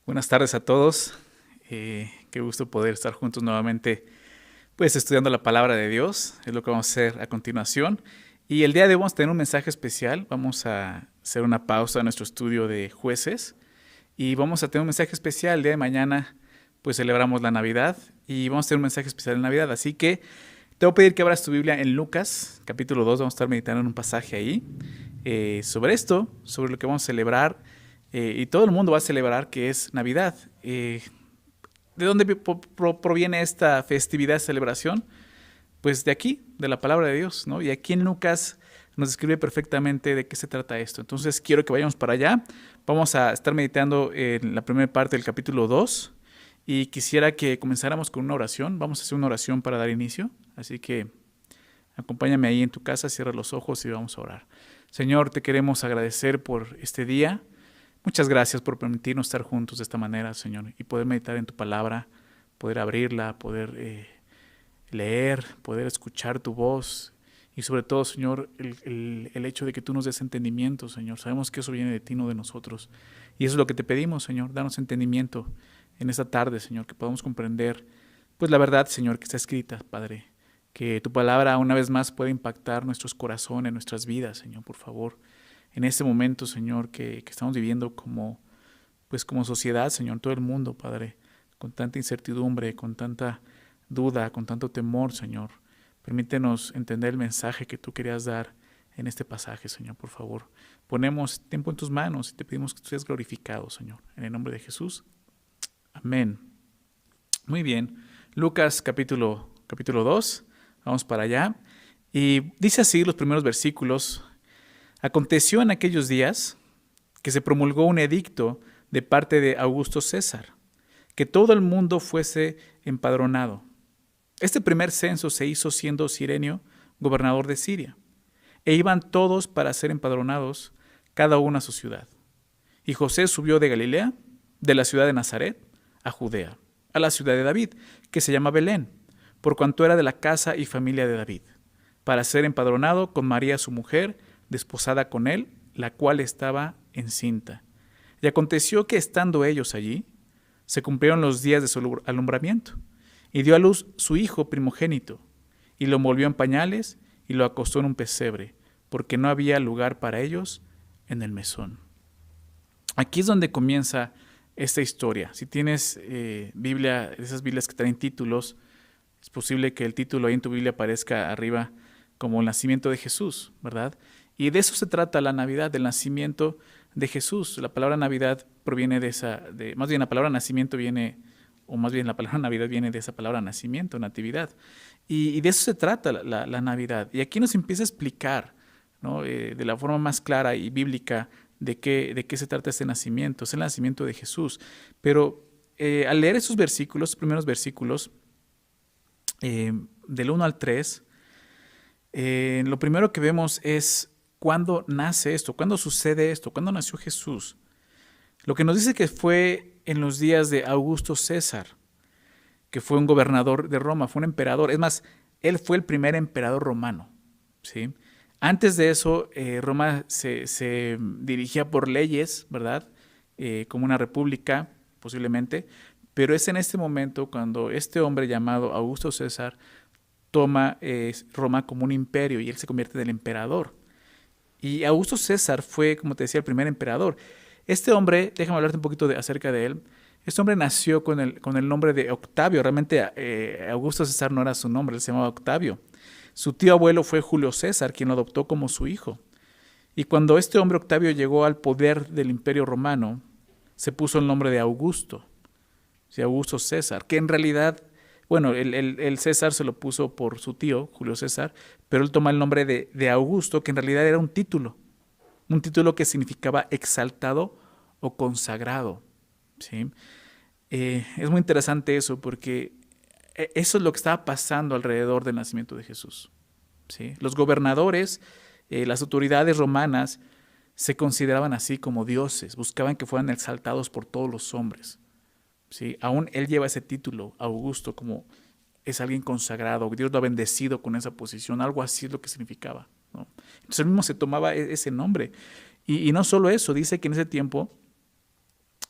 Buenas tardes a todos. Qué gusto poder estar juntos nuevamente, pues estudiando la palabra de Dios. Es lo que vamos a hacer a continuación. Y el día de hoy vamos a tener un mensaje especial. Vamos a hacer una pausa en nuestro estudio de jueces y vamos a tener un mensaje especial. El día de mañana, pues celebramos la Navidad y vamos a tener un mensaje especial de Navidad. Así que te voy a pedir que abras tu Biblia en Lucas, capítulo 2. Vamos a estar meditando en un pasaje ahí sobre esto, sobre lo que vamos a celebrar. Y todo el mundo va a celebrar que es Navidad. ¿De dónde proviene esta festividad, celebración? Pues de aquí, de la palabra de Dios, ¿no? Y aquí en Lucas nos describe perfectamente de qué se trata esto. Entonces quiero que vayamos para allá. Vamos a estar meditando en la primera parte del capítulo 2 y quisiera que comenzáramos con una oración. Vamos a hacer una oración para dar inicio. Así que acompáñame ahí en tu casa, cierra los ojos y vamos a orar. Señor, te queremos agradecer por este día. Muchas gracias por permitirnos estar juntos de esta manera, Señor, y poder meditar en tu palabra, poder abrirla, poder leer, poder escuchar tu voz y sobre todo, Señor, el hecho de que tú nos des entendimiento, Señor. Sabemos que eso viene de ti, no de nosotros. Y eso es lo que te pedimos, Señor, danos entendimiento en esta tarde, Señor, que podamos comprender pues la verdad, Señor, que está escrita, Padre. Que tu palabra una vez más pueda impactar nuestros corazones, nuestras vidas, Señor, por favor. En este momento, Señor, que estamos viviendo como sociedad, Señor, todo el mundo, Padre, con tanta incertidumbre, con tanta duda, con tanto temor, Señor. Permítenos entender el mensaje que tú querías dar en este pasaje, Señor, por favor. Ponemos tiempo en tus manos y te pedimos que tú seas glorificado, Señor, en el nombre de Jesús. Amén. Muy bien. Lucas capítulo 2. Vamos para allá. Y dice así los primeros versículos. Aconteció en aquellos días que se promulgó un edicto de parte de Augusto César, que todo el mundo fuese empadronado. Este primer censo se hizo siendo Cirenio gobernador de Siria, e iban todos para ser empadronados, cada uno a su ciudad. Y José subió de Galilea, de la ciudad de Nazaret, a Judea, a la ciudad de David, que se llama Belén, por cuanto era de la casa y familia de David, para ser empadronado con María su mujer, desposada con él, la cual estaba encinta. Y aconteció que estando ellos allí, se cumplieron los días de su alumbramiento, y dio a luz su hijo primogénito, y lo envolvió en pañales, y lo acostó en un pesebre, porque no había lugar para ellos en el mesón. Aquí es donde comienza esta historia. Si tienes Biblia, esas Biblias que traen títulos, es posible que el título ahí en tu Biblia aparezca arriba como el nacimiento de Jesús, ¿verdad? Y de eso se trata la Navidad, del nacimiento de Jesús. La palabra Navidad proviene más bien la palabra nacimiento viene, o más bien la palabra Navidad viene de esa palabra nacimiento, natividad. Y de eso se trata la Navidad. Y aquí nos empieza a explicar, ¿no? De la forma más clara y bíblica de qué se trata este nacimiento. Es el nacimiento de Jesús. Pero al leer esos versículos, primeros versículos, del 1 al 3, lo primero que vemos es cuándo nace esto, cuándo sucede esto, cuándo nació Jesús. Lo que nos dice que fue en los días de Augusto César, que fue un gobernador de Roma, fue un emperador. Es más, él fue el primer emperador romano, ¿sí? Antes de eso, Roma se dirigía por leyes, ¿verdad? Como una república, posiblemente. Pero es en este momento cuando este hombre llamado Augusto César toma Roma como un imperio y él se convierte en el emperador. Y Augusto César fue, como te decía, el primer emperador. Este hombre, déjame hablarte un poquito acerca de él. Este hombre nació con el nombre de Octavio. Realmente Augusto César no era su nombre, él se llamaba Octavio. Su tío abuelo fue Julio César, quien lo adoptó como su hijo. Y cuando este hombre Octavio llegó al poder del imperio romano, se puso el nombre de Augusto, ¿sí? Augusto César, que en realidad, bueno, el César se lo puso por su tío, Julio César, pero él toma el nombre de Augusto, que en realidad era un título que significaba exaltado o consagrado, ¿sí? Es muy interesante eso porque eso es lo que estaba pasando alrededor del nacimiento de Jesús, ¿sí? Los gobernadores, las autoridades romanas se consideraban así como dioses, buscaban que fueran exaltados por todos los hombres, ¿sí? Aún él lleva ese título, Augusto, como es alguien consagrado, Dios lo ha bendecido con esa posición, algo así es lo que significaba, ¿no? Entonces él mismo se tomaba ese nombre. Y no solo eso, dice que en ese tiempo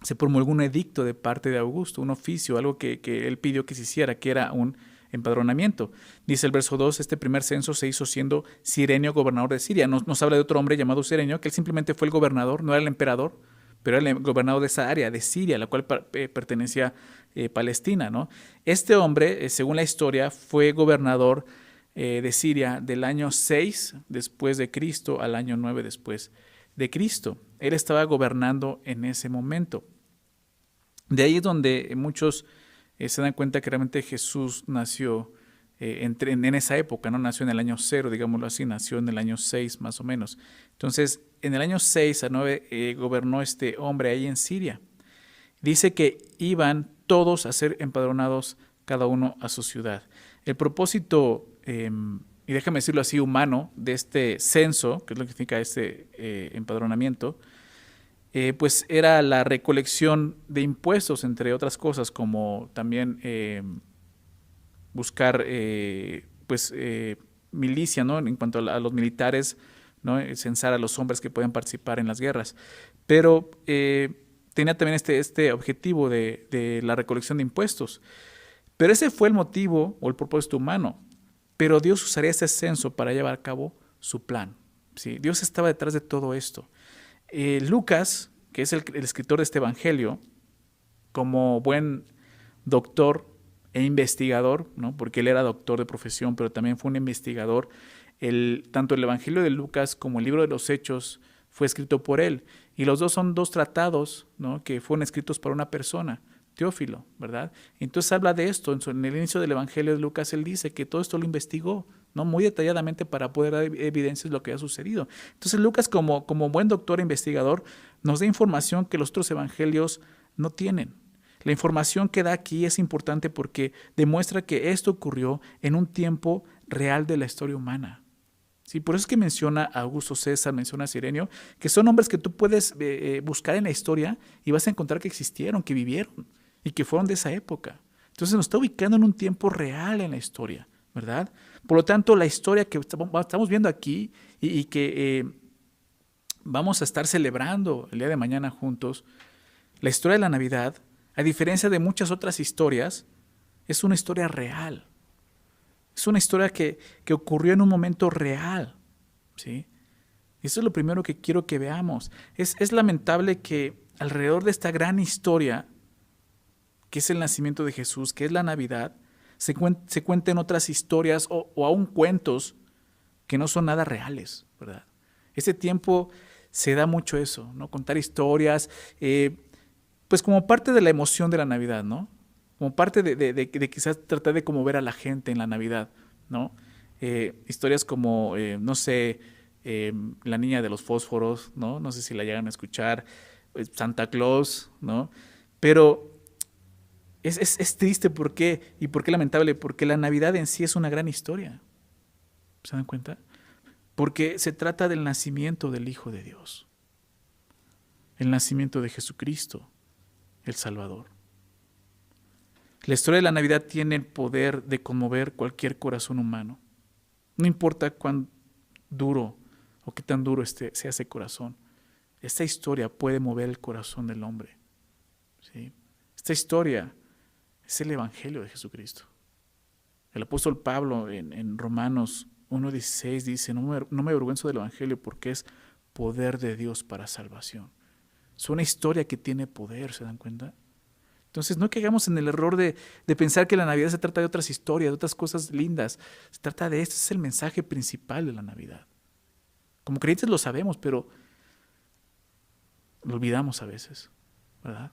se promulgó un edicto de parte de Augusto, un oficio, algo que él pidió que se hiciera, que era un empadronamiento. Dice el verso 2, este primer censo se hizo siendo Cirenio gobernador de Siria. Nos habla de otro hombre llamado Cirenio, que él simplemente fue el gobernador, no era el emperador, pero era el gobernador de esa área, de Siria, la cual pertenecía Palestina, ¿no? Este hombre, según la historia, fue gobernador de Siria del año 6 después de Cristo al año 9 después de Cristo. Él estaba gobernando en ese momento. De ahí es donde muchos se dan cuenta que realmente Jesús nació en esa época, no nació en el año 0, digámoslo así, nació en el año 6 más o menos. Entonces, en el año 6 a 9 gobernó este hombre ahí en Siria. Dice que iban todos a ser empadronados, cada uno a su ciudad. El propósito, y déjame decirlo así, humano, de este censo, que es lo que significa este empadronamiento, pues era la recolección de impuestos, entre otras cosas, como también buscar milicia, ¿no? En cuanto a los militares, ¿no? Censar a los hombres que pueden participar en las guerras. Pero tenía también este objetivo de la recolección de impuestos. Pero ese fue el motivo o el propósito humano. Pero Dios usaría ese censo para llevar a cabo su plan, ¿sí? Dios estaba detrás de todo esto. Lucas, que es el escritor de este evangelio, como buen doctor e investigador, ¿no? Porque él era doctor de profesión, pero también fue un investigador, tanto el evangelio de Lucas como el libro de los Hechos fue escrito por él. Y los dos son dos tratados, ¿no? Que fueron escritos por una persona, Teófilo, ¿verdad? Entonces habla de esto. En el inicio del evangelio de Lucas él dice que todo esto lo investigó, ¿no? Muy detalladamente para poder dar evidencias de lo que ha sucedido. Entonces Lucas, como buen doctor e investigador, nos da información que los otros evangelios no tienen. La información que da aquí es importante porque demuestra que esto ocurrió en un tiempo real de la historia humana. Sí, por eso es que menciona a Augusto César, menciona a Cirenio, que son hombres que tú puedes buscar en la historia y vas a encontrar que existieron, que vivieron y que fueron de esa época. Entonces nos está ubicando en un tiempo real en la historia, ¿verdad? Por lo tanto, la historia que estamos viendo aquí y que vamos a estar celebrando el día de mañana juntos, la historia de la Navidad, a diferencia de muchas otras historias, es una historia real. Es una historia que ocurrió en un momento real, ¿sí? Eso es lo primero que quiero que veamos. Es lamentable que alrededor de esta gran historia, que es el nacimiento de Jesús, que es la Navidad, se cuenten otras historias o aún cuentos que no son nada reales, ¿verdad? Este tiempo se da mucho eso, ¿no? Contar historias, pues como parte de la emoción de la Navidad, ¿no? Como parte de quizás tratar de conmover a la gente en la Navidad, ¿no? Historias como, no sé, La niña de los fósforos, ¿no? No sé si la llegan a escuchar, Santa Claus, ¿no? Pero es triste, ¿por qué? ¿Y por qué lamentable? Porque la Navidad en sí es una gran historia, ¿se dan cuenta? Porque se trata del nacimiento del Hijo de Dios, el nacimiento de Jesucristo, el Salvador. La historia de la Navidad tiene el poder de conmover cualquier corazón humano. No importa cuán duro o qué tan duro sea ese corazón. Esta historia puede mover el corazón del hombre, ¿sí? Esta historia es el Evangelio de Jesucristo. El apóstol Pablo en Romanos 1:16 dice, no me avergüenzo del Evangelio porque es poder de Dios para salvación. Es una historia que tiene poder, ¿se dan cuenta? Entonces no caigamos en el error de pensar que la Navidad se trata de otras historias, de otras cosas lindas. Se trata de esto, es el mensaje principal de la Navidad. Como creyentes lo sabemos, pero lo olvidamos a veces, ¿verdad?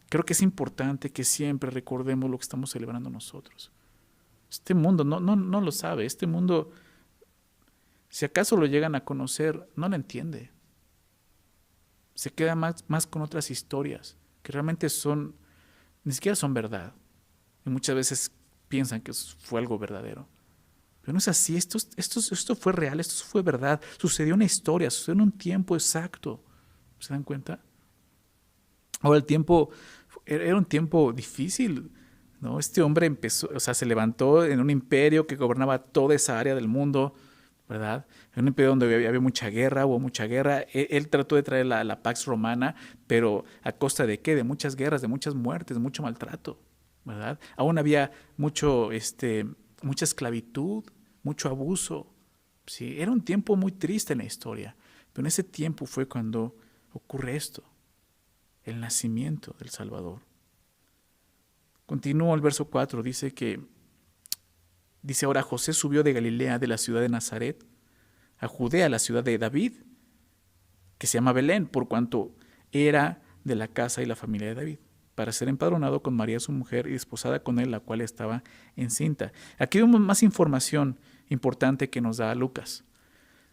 Creo que es importante que siempre recordemos lo que estamos celebrando nosotros. Este mundo no lo sabe, este mundo, si acaso lo llegan a conocer, no lo entiende. Se queda más con otras historias que realmente ni siquiera son verdad. Y muchas veces piensan que fue algo verdadero. Pero no es así, esto fue real, esto fue verdad. Sucedió una historia, sucedió en un tiempo exacto. ¿Se dan cuenta? Ahora el tiempo era un tiempo difícil, ¿no? Este hombre se levantó en un imperio que gobernaba toda esa área del mundo, ¿verdad? En un periodo donde había mucha guerra, hubo mucha guerra. Él trató de traer la Pax Romana, pero ¿a costa de qué? De muchas guerras, de muchas muertes, de mucho maltrato, ¿verdad? Aún había mucha esclavitud, mucho abuso. Sí, era un tiempo muy triste en la historia, pero en ese tiempo fue cuando ocurre esto, el nacimiento del Salvador. Continúa el verso 4, dice ahora José subió de Galilea, de la ciudad de Nazaret, a Judea, la ciudad de David, que se llama Belén, por cuanto era de la casa y la familia de David, para ser empadronado con María su mujer y desposada con él, la cual estaba encinta. Aquí vemos más información importante que nos da Lucas.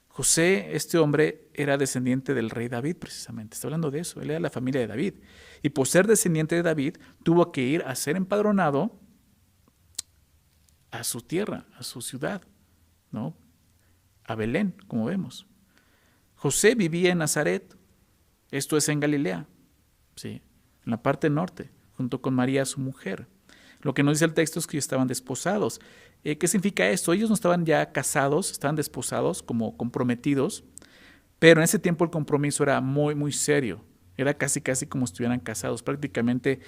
José, este hombre, era descendiente del rey David precisamente, está hablando de eso, él era de la familia de David, y por ser descendiente de David, tuvo que ir a ser empadronado a su tierra, a su ciudad, ¿no? A Belén, como vemos. José vivía en Nazaret, esto es en Galilea, ¿sí? En la parte norte, junto con María, su mujer. Lo que nos dice el texto es que ellos estaban desposados. ¿Qué significa esto? Ellos no estaban ya casados, estaban desposados, como comprometidos, pero en ese tiempo el compromiso era muy, muy serio. Era casi, casi como si estuvieran casados. Prácticamente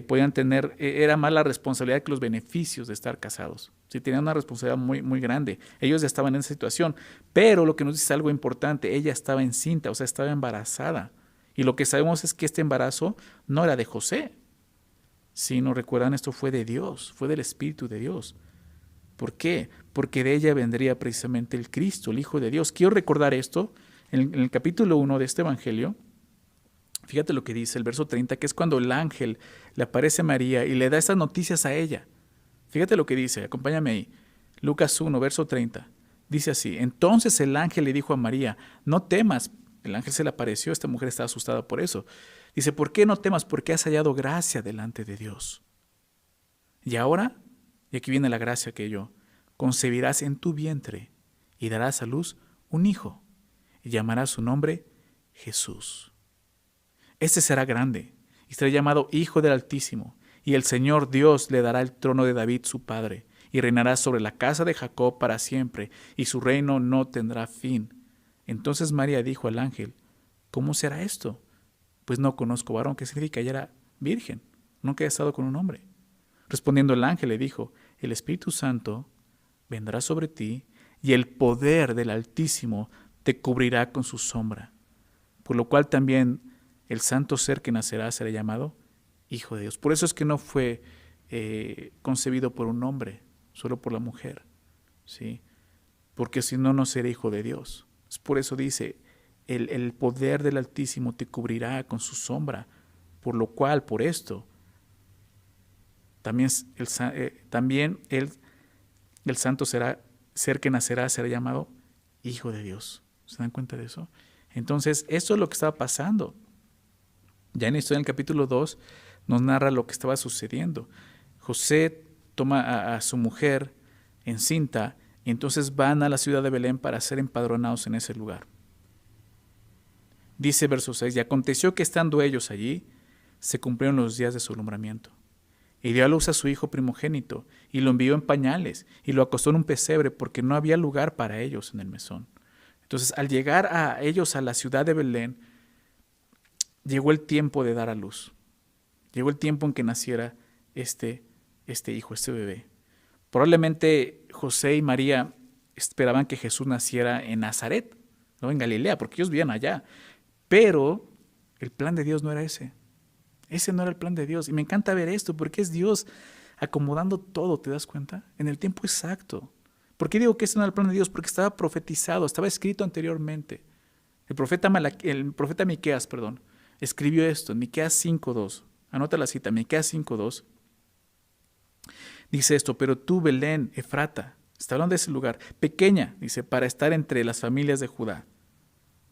podían tener, era más la responsabilidad que los beneficios de estar casados. Sí, tenían una responsabilidad muy, muy grande. Ellos ya estaban en esa situación. Pero lo que nos dice es algo importante. Ella estaba encinta, o sea, estaba embarazada. Y lo que sabemos es que este embarazo no era de José. Si no recuerdan, esto fue de Dios, fue del Espíritu de Dios. ¿Por qué? Porque de ella vendría precisamente el Cristo, el Hijo de Dios. Quiero recordar esto en el capítulo 1 de este Evangelio. Fíjate lo que dice el verso 30, que es cuando el ángel le aparece a María y le da estas noticias a ella. Fíjate lo que dice, acompáñame ahí. Lucas 1, verso 30. Dice así: entonces el ángel le dijo a María, no temas. El ángel se le apareció, esta mujer estaba asustada por eso. Dice, ¿por qué no temas? Porque has hallado gracia delante de Dios. Y ahora, y aquí viene la gracia que yo, concebirás en tu vientre y darás a luz un hijo y llamarás su nombre Jesús. Este será grande y será llamado Hijo del Altísimo, y el Señor Dios le dará el trono de David su padre, y reinará sobre la casa de Jacob para siempre, y su reino no tendrá fin. Entonces María dijo al ángel, ¿cómo será esto? Pues no conozco varón. ¿Qué significa? Ella era virgen, nunca había estado con un hombre. Respondiendo el ángel le dijo, el Espíritu Santo vendrá sobre ti, y el poder del Altísimo te cubrirá con su sombra, por lo cual también el santo ser que nacerá será llamado Hijo de Dios. Por eso es que no fue concebido por un hombre, solo por la mujer, ¿sí? Porque si no, no será hijo de Dios. Por eso dice, el poder del Altísimo te cubrirá con su sombra, por lo cual, por esto, también el santo ser que nacerá será llamado Hijo de Dios. ¿Se dan cuenta de eso? Entonces, esto es lo que estaba pasando. Ya en la historia, en el capítulo 2, nos narra lo que estaba sucediendo. José toma a su mujer encinta y entonces van a la ciudad de Belén para ser empadronados en ese lugar. Dice verso 6, y aconteció que estando ellos allí, se cumplieron los días de su alumbramiento. Y dio a luz a su hijo primogénito, y lo envió en pañales, y lo acostó en un pesebre, porque no había lugar para ellos en el mesón. Entonces, al llegar a ellos a la ciudad de Belén, llegó el tiempo de dar a luz. Llegó el tiempo en que naciera este hijo, este bebé. Probablemente José y María esperaban que Jesús naciera en Nazaret, ¿no? En Galilea, porque ellos vivían allá. Pero el plan de Dios no era ese. Ese no era el plan de Dios. Y me encanta ver esto, porque es Dios acomodando todo, ¿te das cuenta? En el tiempo exacto. ¿Por qué digo que ese no era el plan de Dios? Porque estaba profetizado, estaba escrito anteriormente. El profeta Miqueas, escribió esto en Miqueas 5:2. Anota la cita, Miqueas 5:2. Dice esto, pero tú, Belén, Efrata, está hablando de ese lugar, pequeña, dice, para estar entre las familias de Judá.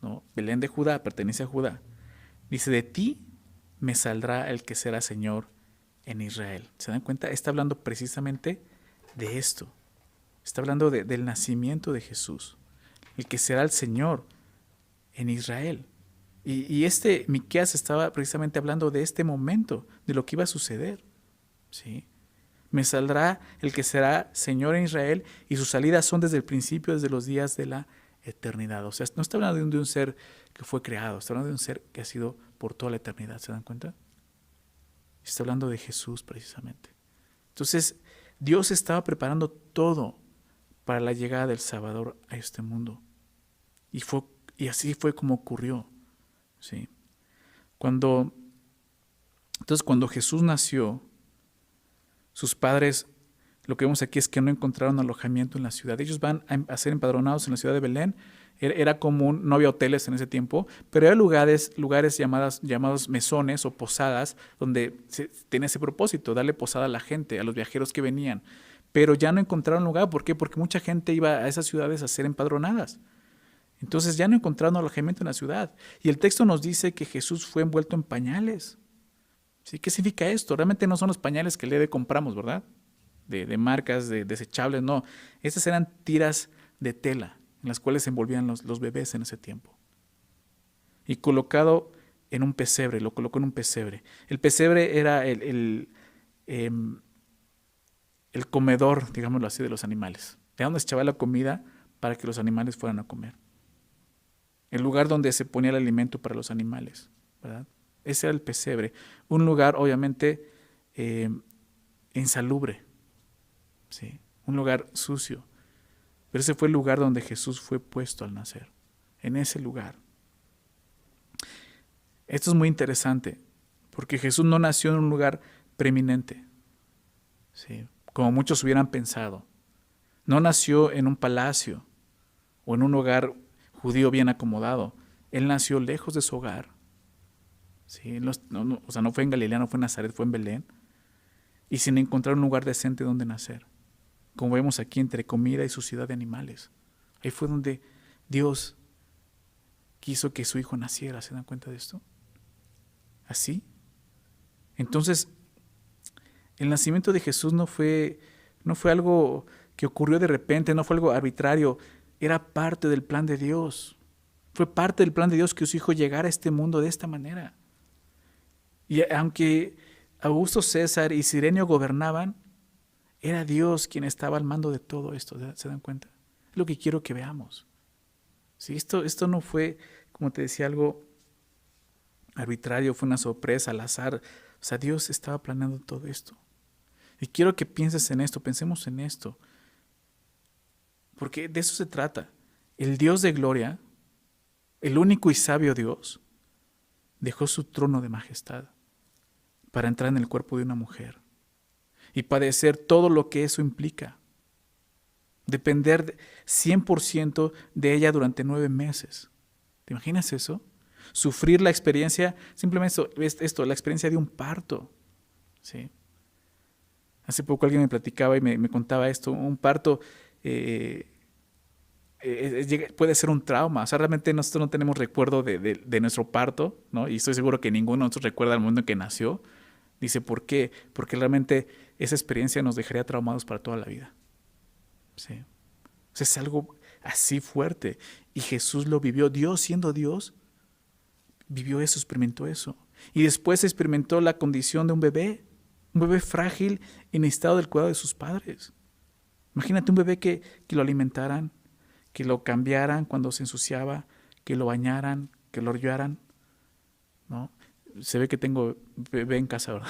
¿No? Belén de Judá pertenece a Judá. Dice, de ti me saldrá el que será Señor en Israel. ¿Se dan cuenta? Está hablando precisamente de esto. Está hablando del nacimiento de Jesús, el que será el Señor en Israel. Y Miqueas estaba precisamente hablando de este momento, de lo que iba a suceder, ¿sí? Me saldrá el que será Señor en Israel y sus salidas son desde el principio, desde los días de la eternidad. O sea, no está hablando de un ser que fue creado, está hablando de un ser que ha sido por toda la eternidad. ¿Se dan cuenta? Está hablando de Jesús precisamente. Entonces, Dios estaba preparando todo para la llegada del Salvador a este mundo. Y así fue como ocurrió. ¿Sí? Entonces, cuando Jesús nació, sus padres, lo que vemos aquí es que no encontraron alojamiento en la ciudad. Ellos van a ser empadronados en la ciudad de Belén. Era común, no había hoteles en ese tiempo, pero había lugares llamados mesones o posadas, donde tenía ese propósito, darle posada a la gente, a los viajeros que venían. Pero ya no encontraron lugar. ¿Por qué? Porque mucha gente iba a esas ciudades a ser empadronadas. Entonces ya no encontraron alojamiento en la ciudad. Y el texto nos dice que Jesús fue envuelto en pañales. ¿Sí? ¿Qué significa esto? Realmente no son los pañales que el día de compramos, ¿verdad? De marcas, de desechables, no. Estas eran tiras de tela en las cuales se envolvían los bebés en ese tiempo. Y colocado en un pesebre, lo colocó en un pesebre. El pesebre era el comedor, digámoslo así, de los animales. De donde se echaba la comida para que los animales fueran a comer. El lugar donde se ponía el alimento para los animales, ¿verdad? Ese era el pesebre. Un lugar, obviamente, insalubre, ¿sí? Un lugar sucio. Pero ese fue el lugar donde Jesús fue puesto al nacer. En ese lugar. Esto es muy interesante, porque Jesús no nació en un lugar preeminente, ¿sí? Como muchos hubieran pensado. No nació en un palacio o en un hogar judío bien acomodado. Él nació lejos de su hogar. ¿Sí? O sea, no fue en Galilea, no fue en Nazaret, fue en Belén. Y sin encontrar un lugar decente donde nacer. Como vemos aquí, entre comida y suciedad de animales. Ahí fue donde Dios quiso que su hijo naciera. ¿Se dan cuenta de esto? Así. Entonces, el nacimiento de Jesús no fue algo que ocurrió de repente, no fue algo arbitrario. Era parte del plan de Dios. Fue parte del plan de Dios que su hijo llegara a este mundo de esta manera. Y aunque Augusto César y Cirenio gobernaban, era Dios quien estaba al mando de todo esto. ¿Se dan cuenta? Es lo que quiero que veamos. ¿Sí? Esto no fue, como te decía, algo arbitrario, fue una sorpresa, al azar. O sea, Dios estaba planeando todo esto. Y quiero que pienses en esto, pensemos en esto. Porque de eso se trata. El Dios de gloria, el único y sabio Dios, dejó su trono de majestad para entrar en el cuerpo de una mujer y padecer todo lo que eso implica. Depender 100% de ella durante 9 meses. ¿Te imaginas eso? Sufrir la experiencia, simplemente esto, la experiencia de un parto. ¿Sí? Hace poco alguien me platicaba y me contaba esto, un parto puede ser un trauma. O sea, realmente nosotros no tenemos recuerdo de nuestro parto, ¿no? Y estoy seguro que ninguno de nosotros recuerda el momento en que nació. Dice, ¿por qué? Porque realmente esa experiencia nos dejaría traumados para toda la vida. ¿Sí? O sea, es algo así fuerte. Y Jesús lo vivió. Dios, siendo Dios, vivió eso, experimentó eso. Y después experimentó la condición de un bebé frágil y necesitado del cuidado de sus padres. Imagínate un bebé que lo alimentaran, que lo cambiaran cuando se ensuciaba, que lo bañaran, que lo ordeñaran, ¿no? Se ve que tengo bebé en casa, ¿verdad?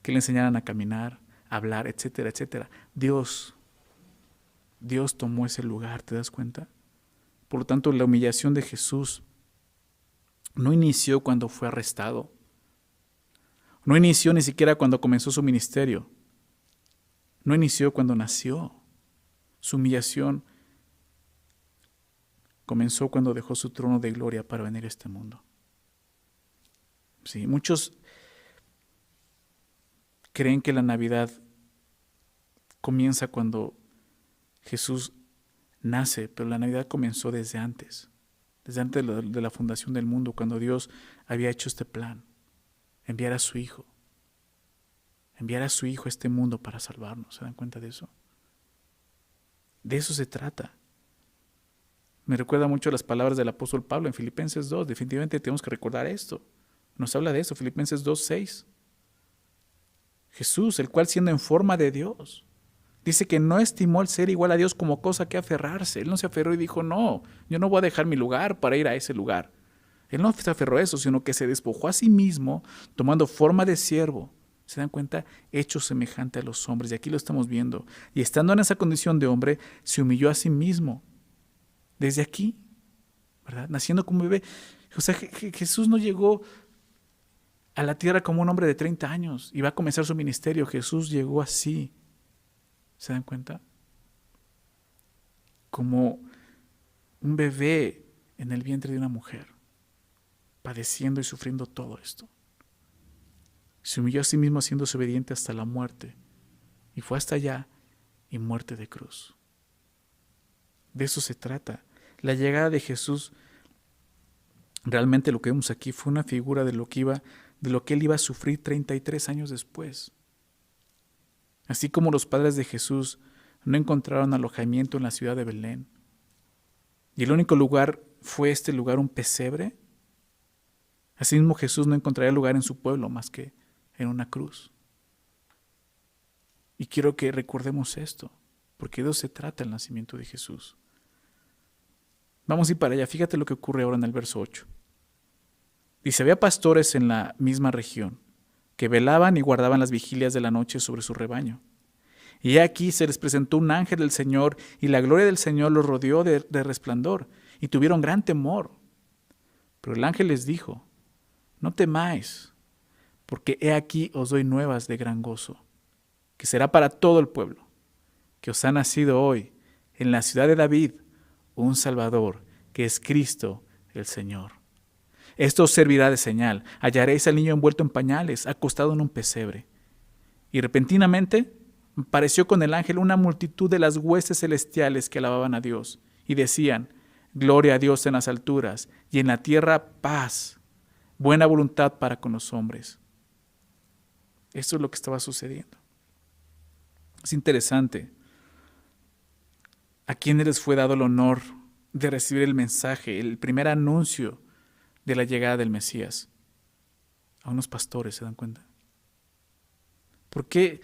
Que le enseñaran a caminar, a hablar, etcétera, etcétera. Dios tomó ese lugar, ¿te das cuenta? Por lo tanto, la humillación de Jesús no inició cuando fue arrestado. No inició ni siquiera cuando comenzó su ministerio. No inició cuando nació. Su humillación comenzó cuando dejó su trono de gloria para venir a este mundo. Sí, muchos creen que la Navidad comienza cuando Jesús nace, pero la Navidad comenzó desde antes de la fundación del mundo, cuando Dios había hecho este plan, enviar a su Hijo a este mundo para salvarnos. ¿Se dan cuenta de eso? De eso se trata. Me recuerda mucho las palabras del apóstol Pablo en Filipenses 2. Definitivamente tenemos que recordar esto. Nos habla de eso, Filipenses 2:6. Jesús, el cual siendo en forma de Dios, dice que no estimó el ser igual a Dios como cosa que aferrarse. Él no se aferró y dijo, no, yo no voy a dejar mi lugar para ir a ese lugar. Él no se aferró a eso, sino que se despojó a sí mismo, tomando forma de siervo. ¿Se dan cuenta? Hecho semejante a los hombres. Y aquí lo estamos viendo. Y estando en esa condición de hombre, se humilló a sí mismo. Desde aquí, ¿verdad? Naciendo como bebé. O sea, Jesús no llegó a la tierra como un hombre de 30 años y va a comenzar su ministerio. Jesús llegó así. ¿Se dan cuenta? Como un bebé en el vientre de una mujer, padeciendo y sufriendo todo esto. Se humilló a sí mismo haciéndose obediente hasta la muerte. Y fue hasta allá y muerte de cruz. De eso se trata. La llegada de Jesús, realmente lo que vemos aquí fue una figura de lo que él iba a sufrir 33 años después. Así como los padres de Jesús no encontraron alojamiento en la ciudad de Belén, y el único lugar fue este lugar, un pesebre, asimismo Jesús no encontraría lugar en su pueblo más que en una cruz. Y quiero que recordemos esto, porque de eso se trata el nacimiento de Jesús. Vamos a ir para allá. Fíjate lo que ocurre ahora en el verso 8. Dice, había pastores en la misma región que velaban y guardaban las vigilias de la noche sobre su rebaño. Y aquí se les presentó un ángel del Señor, y la gloria del Señor los rodeó de resplandor, y tuvieron gran temor. Pero el ángel les dijo, no temáis, porque he aquí os doy nuevas de gran gozo, que será para todo el pueblo, que os ha nacido hoy en la ciudad de David un Salvador, que es Cristo el Señor. Esto os servirá de señal. Hallaréis al niño envuelto en pañales, acostado en un pesebre. Y repentinamente apareció con el ángel una multitud de las huestes celestiales que alababan a Dios, y decían, gloria a Dios en las alturas, y en la tierra paz, buena voluntad para con los hombres. Esto es lo que estaba sucediendo. Es interesante. ¿A quiénes les fue dado el honor de recibir el mensaje, el primer anuncio de la llegada del Mesías? A unos pastores, ¿se dan cuenta? ¿Por qué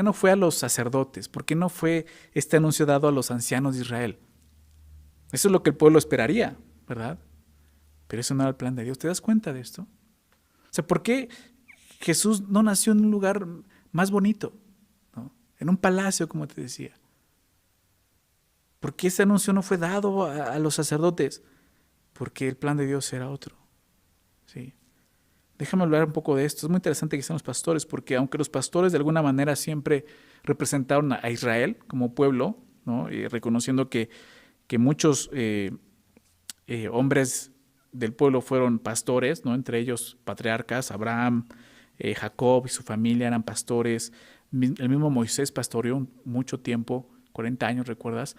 no fue a los sacerdotes? ¿Por qué no fue este anuncio dado a los ancianos de Israel? Eso es lo que el pueblo esperaría, ¿verdad? Pero eso no era el plan de Dios. ¿Te das cuenta de esto? O sea, ¿por qué Jesús no nació en un lugar más bonito, ¿no? En un palacio, como te decía? ¿Por qué ese anuncio no fue dado a los sacerdotes? Porque el plan de Dios era otro. ¿Sí? Déjame hablar un poco de esto. Es muy interesante que sean los pastores, porque aunque los pastores de alguna manera siempre representaron a Israel como pueblo, ¿no? Y reconociendo que muchos hombres del pueblo fueron pastores, ¿no? Entre ellos patriarcas, Abraham, Jacob y su familia eran pastores. El mismo Moisés pastoreó mucho tiempo, 40 años, ¿recuerdas?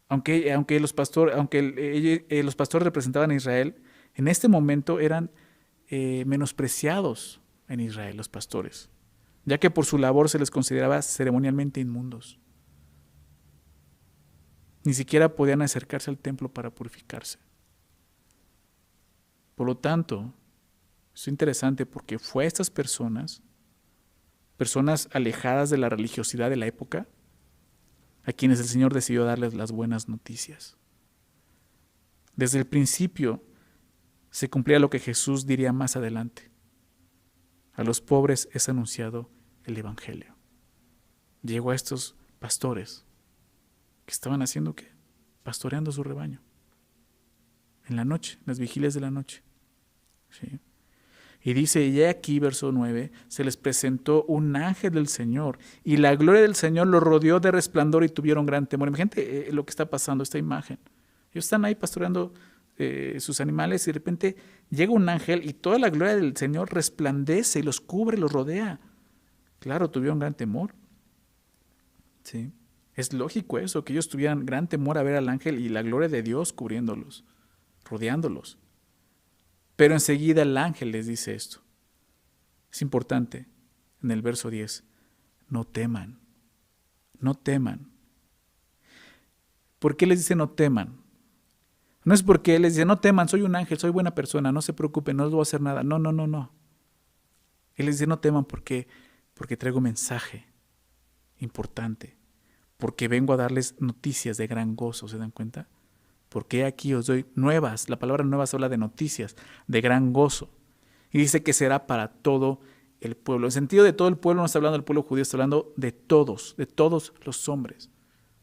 Aunque los pastores representaban a Israel, en este momento eran menospreciados en Israel los pastores, ya que por su labor se les consideraba ceremonialmente inmundos. Ni siquiera podían acercarse al templo para purificarse. Por lo tanto, es interesante porque fue a estas personas alejadas de la religiosidad de la época, a quienes el Señor decidió darles las buenas noticias. Desde el principio se cumplía lo que Jesús diría más adelante. A los pobres es anunciado el Evangelio. Llegó a estos pastores que estaban haciendo ¿qué? Pastoreando su rebaño. En la noche, en las vigilias de la noche. ¿Sí? Y dice, y aquí, verso 9, se les presentó un ángel del Señor, y la gloria del Señor los rodeó de resplandor y tuvieron gran temor. Imagínate lo que está pasando, esta imagen. Ellos están ahí pastoreando sus animales y de repente llega un ángel y toda la gloria del Señor resplandece y los cubre, los rodea. Claro, tuvieron gran temor. ¿Sí? Es lógico eso, que ellos tuvieran gran temor a ver al ángel y la gloria de Dios cubriéndolos, rodeándolos. Pero enseguida el ángel les dice esto. Es importante, en el verso 10, no teman, no teman. ¿Por qué les dice no teman? No es porque él les dice no teman, soy un ángel, soy buena persona, no se preocupen, no les voy a hacer nada. No. Él les dice, no teman porque traigo mensaje importante, porque vengo a darles noticias de gran gozo, ¿se dan cuenta? Porque aquí os doy nuevas, la palabra nuevas habla de noticias, de gran gozo. Y dice que será para todo el pueblo. En sentido de todo el pueblo no está hablando del pueblo judío, está hablando de todos los hombres.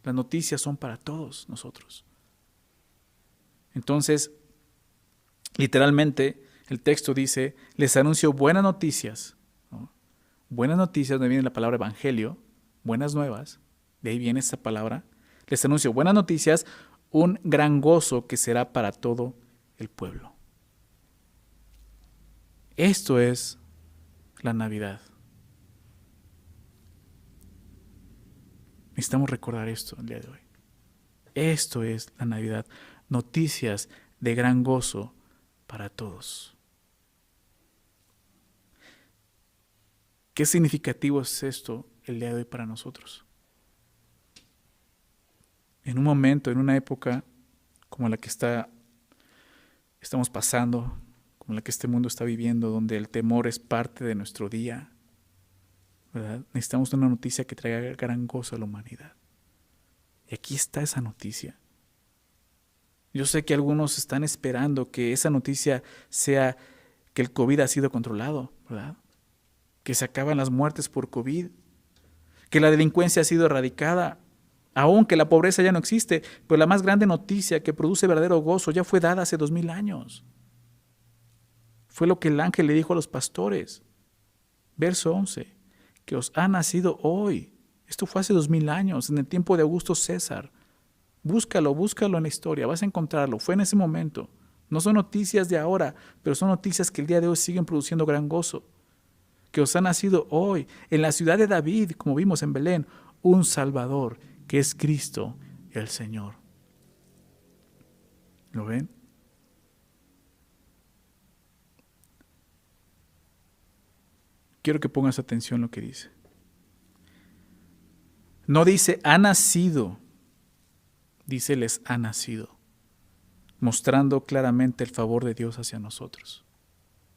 Las noticias son para todos nosotros. Entonces, literalmente, el texto dice, les anuncio buenas noticias, ¿no? Buenas noticias, donde viene la palabra evangelio, buenas nuevas, de ahí viene esa palabra. Les anuncio buenas noticias, un gran gozo que será para todo el pueblo. Esto es la Navidad. Necesitamos recordar esto el día de hoy. Esto es la Navidad. Noticias de gran gozo para todos. ¿Qué significativo es esto el día de hoy para nosotros? En un momento, en una época como la que estamos pasando, como la que este mundo está viviendo, donde el temor es parte de nuestro día, ¿verdad? Necesitamos una noticia que traiga gran gozo a la humanidad. Y aquí está esa noticia. Yo sé que algunos están esperando que esa noticia sea que el COVID ha sido controlado, ¿verdad? Que se acaban las muertes por COVID, que la delincuencia ha sido erradicada, aun que la pobreza ya no existe, pero la más grande noticia que produce verdadero gozo ya fue dada hace 2000 años. Fue lo que el ángel le dijo a los pastores. Verso 11, que os ha nacido hoy. Esto fue hace 2000 años, en el tiempo de Augusto César. Búscalo en la historia, vas a encontrarlo. Fue en ese momento. No son noticias de ahora, pero son noticias que el día de hoy siguen produciendo gran gozo. Que os ha nacido hoy, en la ciudad de David, como vimos en Belén, un Salvador, que es Cristo el Señor. ¿Lo ven? Quiero que pongas atención a lo que dice. No dice ha nacido, dice les ha nacido, mostrando claramente el favor de Dios hacia nosotros.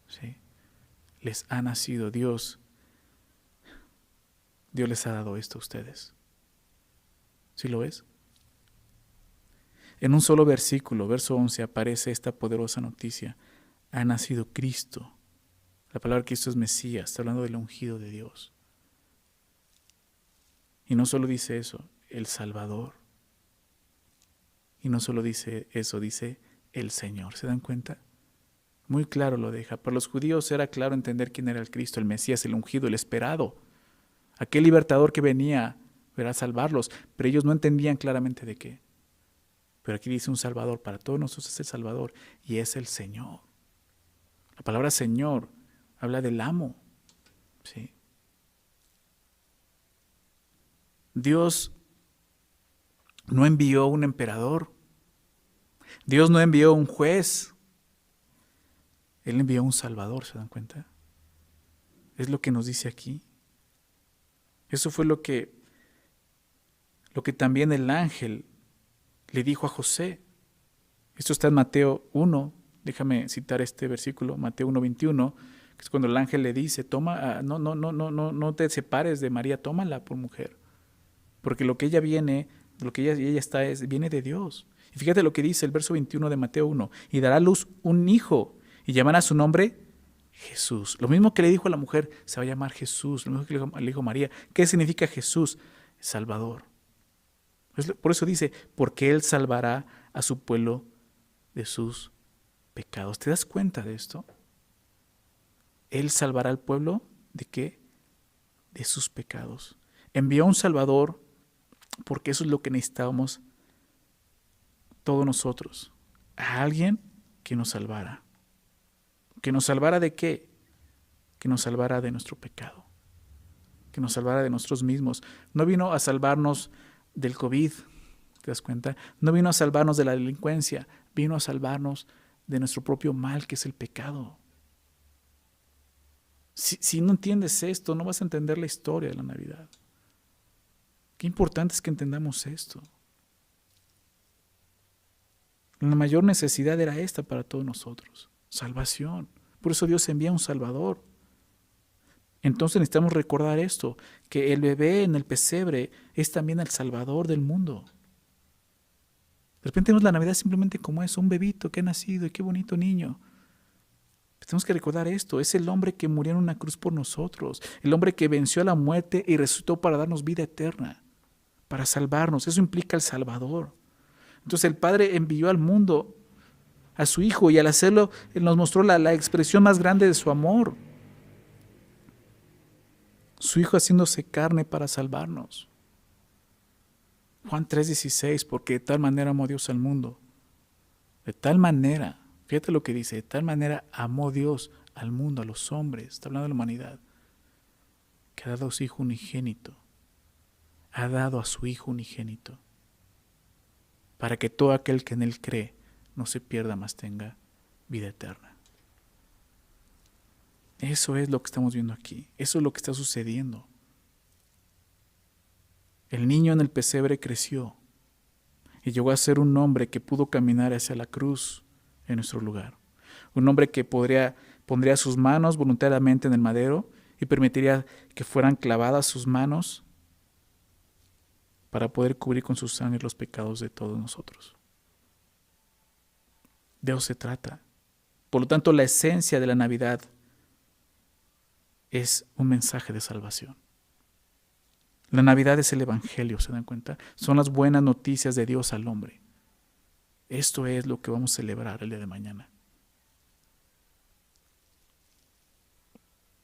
¿Sí? Les ha nacido Dios. Dios les ha dado esto a ustedes. ¿Sí lo ves? En un solo versículo, verso 11, aparece esta poderosa noticia. Ha nacido Cristo. La palabra Cristo es Mesías, está hablando del ungido de Dios. Y no solo dice eso, el Salvador. Y no solo dice eso, dice el Señor. ¿Se dan cuenta? Muy claro lo deja. Para los judíos era claro entender quién era el Cristo, el Mesías, el ungido, el esperado. Aquel libertador que venía a salvarlos, pero ellos no entendían claramente de qué. Pero aquí dice un Salvador, para todos nosotros es el Salvador y es el Señor. La palabra Señor habla del amo. ¿Sí? Dios no envió un emperador. Dios no envió un juez. Él envió un Salvador, ¿se dan cuenta? Es lo que nos dice aquí. Eso fue lo que también el ángel le dijo a José. Esto está en Mateo 1. Déjame citar este versículo, Mateo 1:21, que es cuando el ángel le dice, no te separes de María, tómala por mujer. Porque lo que ella viene, lo que ella está viene de Dios. Y fíjate lo que dice el verso 21 de Mateo 1. Y dará a luz un hijo y llamará su nombre Jesús. Lo mismo que le dijo a la mujer, se va a llamar Jesús. Lo mismo que le dijo a María. ¿Qué significa Jesús? Salvador. Por eso dice, porque Él salvará a su pueblo de sus pecados. ¿Te das cuenta de esto? Él salvará al pueblo ¿de qué? De sus pecados. Envió un Salvador porque eso es lo que necesitábamos todos nosotros. A alguien que nos salvara. ¿Que nos salvara de qué? Que nos salvara de nuestro pecado. Que nos salvara de nosotros mismos. No vino a salvarnos del COVID, ¿te das cuenta? No vino a salvarnos de la delincuencia, vino a salvarnos de nuestro propio mal, que es el pecado. Si no entiendes esto, no vas a entender la historia de la Navidad. Qué importante es que entendamos esto. La mayor necesidad era esta para todos nosotros, salvación. Por eso Dios envía un Salvador. Entonces necesitamos recordar esto, que el bebé en el pesebre es también el Salvador del mundo. De repente vemos la Navidad simplemente como eso, un bebito que ha nacido y qué bonito niño. Tenemos que recordar esto, es el hombre que murió en una cruz por nosotros, el hombre que venció a la muerte y resucitó para darnos vida eterna, para salvarnos. Eso implica el Salvador. Entonces el Padre envió al mundo a su Hijo y al hacerlo, Él nos mostró la expresión más grande de su amor. Su Hijo haciéndose carne para salvarnos. Juan 3:16, porque de tal manera amó Dios al mundo. De tal manera, fíjate lo que dice, de tal manera amó Dios al mundo, a los hombres, está hablando de la humanidad, que ha dado a su Hijo unigénito. Ha dado a su Hijo unigénito, para que todo aquel que en Él cree no se pierda, mas tenga vida eterna. Eso es lo que estamos viendo aquí, eso es lo que está sucediendo. El niño en el pesebre creció y llegó a ser un hombre que pudo caminar hacia la cruz en nuestro lugar. Un hombre que pondría sus manos voluntariamente en el madero y permitiría que fueran clavadas sus manos para poder cubrir con su sangre los pecados de todos nosotros. De eso se trata. Por lo tanto, la esencia de la Navidad es un mensaje de salvación. La Navidad es el Evangelio, ¿se dan cuenta? Son las buenas noticias de Dios al hombre. Esto es lo que vamos a celebrar el día de mañana.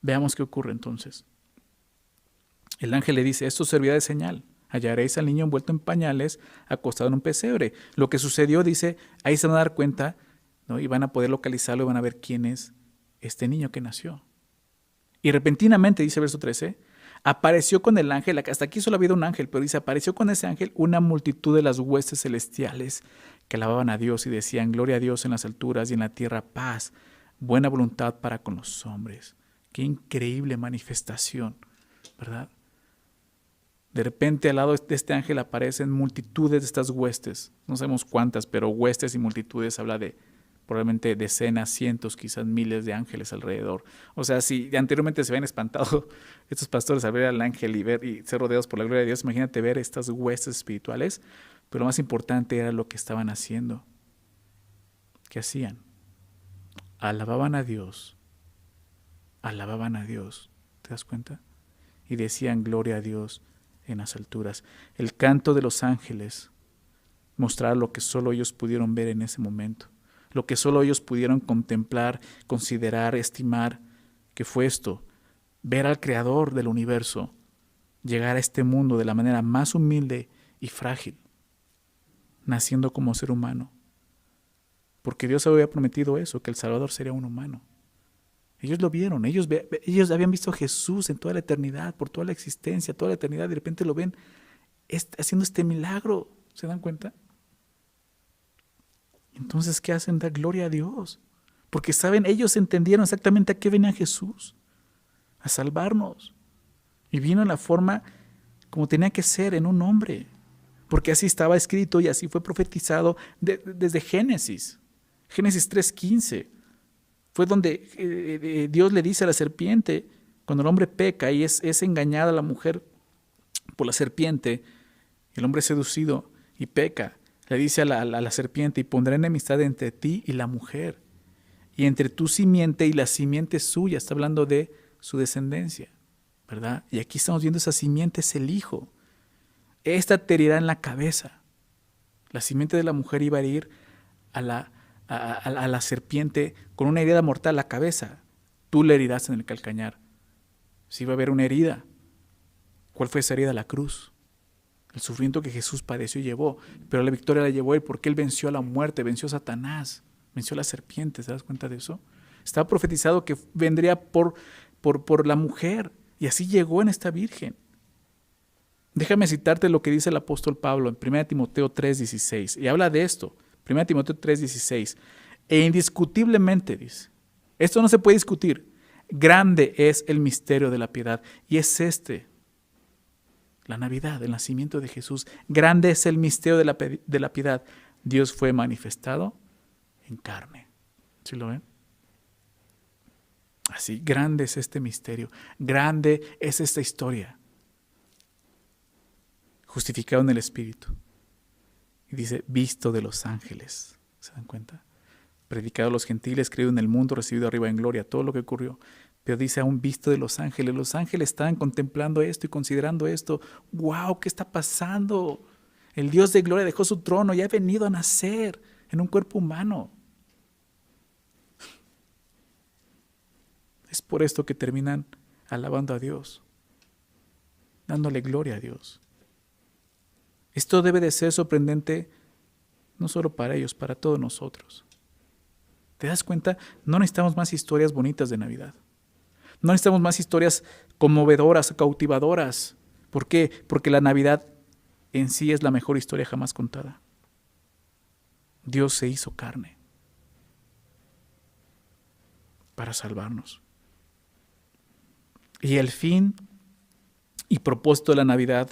Veamos qué ocurre entonces. El ángel le dice, esto servirá de señal. Hallaréis al niño envuelto en pañales, acostado en un pesebre. Lo que sucedió, dice, ahí se van a dar cuenta, ¿no? Y van a poder localizarlo y van a ver quién es este niño que nació. Y repentinamente, dice verso 13, apareció con el ángel, hasta aquí solo ha habido un ángel, pero dice, apareció con ese ángel una multitud de las huestes celestiales que alababan a Dios y decían, gloria a Dios en las alturas y en la tierra paz, buena voluntad para con los hombres. Qué increíble manifestación, ¿verdad? De repente al lado de este ángel aparecen multitudes de estas huestes, no sabemos cuántas, pero huestes y multitudes habla de probablemente decenas, cientos, quizás miles de ángeles alrededor. O sea, si anteriormente se habían espantado estos pastores al ver al ángel y ser rodeados por la gloria de Dios, imagínate ver estas huestes espirituales, pero lo más importante era lo que estaban haciendo. ¿Qué hacían? Alababan a Dios, ¿te das cuenta? Y decían gloria a Dios en las alturas. El canto de los ángeles mostraba lo que solo ellos pudieron ver en ese momento. Lo que solo ellos pudieron contemplar, considerar, estimar, que fue esto, ver al Creador del universo llegar a este mundo de la manera más humilde y frágil, naciendo como ser humano, porque Dios había prometido eso, que el Salvador sería un humano. Ellos lo vieron, ellos habían visto a Jesús en toda la eternidad, por toda la existencia, toda la eternidad, y de repente lo ven haciendo este milagro, ¿se dan cuenta? Entonces, ¿qué hacen? Dar gloria a Dios. Porque saben, ellos entendieron exactamente a qué venía Jesús. A salvarnos. Y vino en la forma como tenía que ser, en un hombre. Porque así estaba escrito y así fue profetizado desde Génesis. Génesis 3:15. Fue donde Dios le dice a la serpiente, cuando el hombre peca y es engañada la mujer por la serpiente, el hombre es seducido y peca. Le dice a la serpiente, y pondré enemistad entre ti y la mujer, y entre tu simiente y la simiente suya. Está hablando de su descendencia, ¿verdad? Y aquí estamos viendo esa simiente es el hijo. Esta te herirá en la cabeza. La simiente de la mujer iba a herir a la serpiente con una herida mortal a la cabeza. Tú le herirás en el calcañar. Si iba a haber una herida. ¿Cuál fue esa herida? La cruz. El sufrimiento que Jesús padeció y llevó, pero la victoria la llevó Él porque Él venció a la muerte, venció a Satanás, venció a la serpiente. ¿Te das cuenta de eso? Estaba profetizado que vendría por la mujer y así llegó en esta virgen. Déjame citarte lo que dice el apóstol Pablo en 1 Timoteo 3:16 y habla de esto. 1 Timoteo 3:16 e indiscutiblemente dice, esto no se puede discutir, grande es el misterio de la piedad y es la Navidad, el nacimiento de Jesús. Grande es el misterio de la piedad. Dios fue manifestado en carne. ¿Sí lo ven? Así, grande es este misterio, grande es esta historia. Justificado en el Espíritu. Y dice, visto de los ángeles. ¿Se dan cuenta? Predicado a los gentiles, creído en el mundo, recibido arriba en gloria, todo lo que ocurrió. Pero dice aún visto de los ángeles. Los ángeles estaban contemplando esto y considerando esto. ¡Wow! ¿Qué está pasando? El Dios de gloria dejó su trono y ha venido a nacer en un cuerpo humano. Es por esto que terminan alabando a Dios, dándole gloria a Dios. Esto debe de ser sorprendente no solo para ellos, para todos nosotros. ¿Te das cuenta? No necesitamos más historias bonitas de Navidad. No necesitamos más historias conmovedoras, cautivadoras. ¿Por qué? Porque la Navidad en sí es la mejor historia jamás contada. Dios se hizo carne para salvarnos. Y el fin y propósito de la Navidad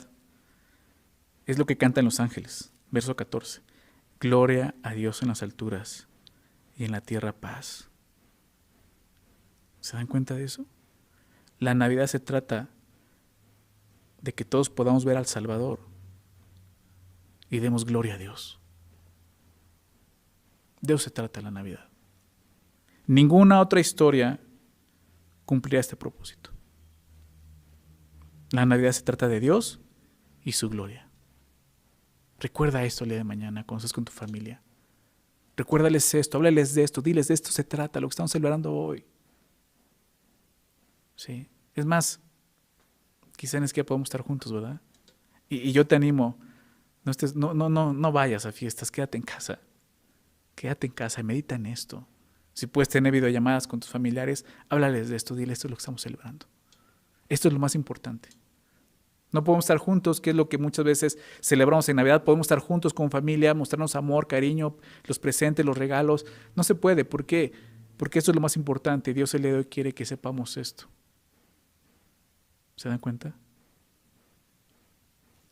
es lo que cantan los ángeles. Verso 14. Gloria a Dios en las alturas y en la tierra paz. ¿Se dan cuenta de eso? La Navidad se trata de que todos podamos ver al Salvador y demos gloria a Dios. De eso se trata la Navidad. Ninguna otra historia cumplirá este propósito. La Navidad se trata de Dios y su gloria. Recuerda esto el día de mañana cuando estés con tu familia. Recuérdales esto, háblales de esto, diles de esto se trata, lo que estamos celebrando hoy. Sí. Es más, quizá es que podemos estar juntos, ¿verdad? Y yo te animo, no vayas a fiestas, quédate en casa. Quédate en casa y medita en esto. Si puedes tener videollamadas con tus familiares, háblales de esto, diles esto es lo que estamos celebrando. Esto es lo más importante. No podemos estar juntos, que es lo que muchas veces celebramos en Navidad. Podemos estar juntos con familia, mostrarnos amor, cariño, los presentes, los regalos. No se puede. ¿Por qué? Porque esto es lo más importante. Dios el día de hoy quiere que sepamos esto. ¿Se dan cuenta?